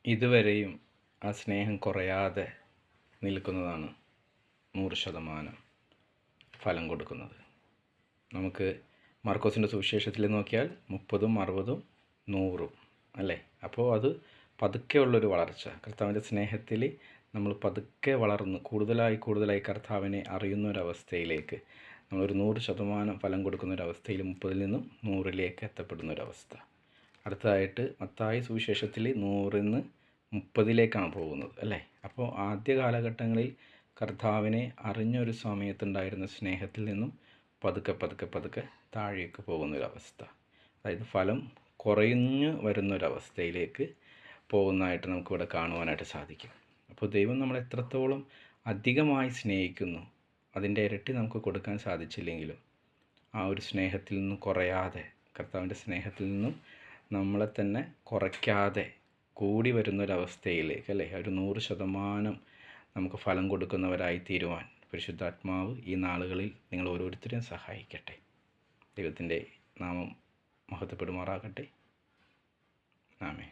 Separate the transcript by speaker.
Speaker 1: ഇതുവരെയും ആ സ്നേഹം കുറയാതെ നിൽക്കുന്നതാണ് 100% ഫലം കൊടുക്കുന്നത്. നമുക്ക് മാർക്കോസിൻ്റെ സുവിശേഷത്തിൽ നോക്കിയാൽ 30, 60, 100 അല്ലേ? അപ്പോൾ അത് പതുക്കെയുള്ളൊരു വളർച്ച. കർത്താവിൻ്റെ സ്നേഹത്തിൽ നമ്മൾ പതുക്കെ വളർന്ന് കൂടുതലായി കർത്താവിനെ അറിയുന്നൊരവസ്ഥയിലേക്ക്, നമ്മളൊരു 100% ഫലം കൊടുക്കുന്നൊരവസ്ഥയിൽ 30-ൽ നിന്നും 100-ലേക്ക് എത്തപ്പെടുന്നൊരവസ്ഥ. അടുത്തതായിട്ട് മത്തായി സുവിശേഷത്തിൽ 100-ൽ നിന്ന് 30-ലേക്കാണ് പോകുന്നത് അല്ലേ? അപ്പോൾ ആദ്യ കാലഘട്ടങ്ങളിൽ കർത്താവിനെ അറിഞ്ഞൊരു സമയത്തുണ്ടായിരുന്ന സ്നേഹത്തിൽ നിന്നും പതുക്കെ താഴേക്ക് പോകുന്നൊരവസ്ഥ, അതായത് ഫലം കുറഞ്ഞു വരുന്നൊരവസ്ഥയിലേക്ക് പോകുന്നതായിട്ട് നമുക്കിവിടെ കാണുവാനായിട്ട് സാധിക്കും. അപ്പോൾ ദൈവം നമ്മളെ എത്രത്തോളം അധികമായി സ്നേഹിക്കുന്നു, അതിൻ്റെ ഇരട്ടി നമുക്ക് കൊടുക്കാൻ സാധിച്ചില്ലെങ്കിലും ആ ഒരു സ്നേഹത്തിൽ നിന്നും കുറയാതെ, കർത്താവിൻ്റെ സ്നേഹത്തിൽ നിന്നും നമ്മളെ തന്നെ കുറയ്ക്കാതെ കൂടി വരുന്നൊരവസ്ഥയിലേക്ക് അല്ലേ, ഒരു 100% നമുക്ക് ഫലം കൊടുക്കുന്നവരായി തീരുവാൻ പരിശുദ്ധാത്മാവ് ഈ നാളുകളിൽ നിങ്ങൾ ഓരോരുത്തരെയും സഹായിക്കട്ടെ. ദൈവത്തിൻ്റെ നാമം മഹത്വപ്പെടുമാറാകട്ടെ. ആമേൻ.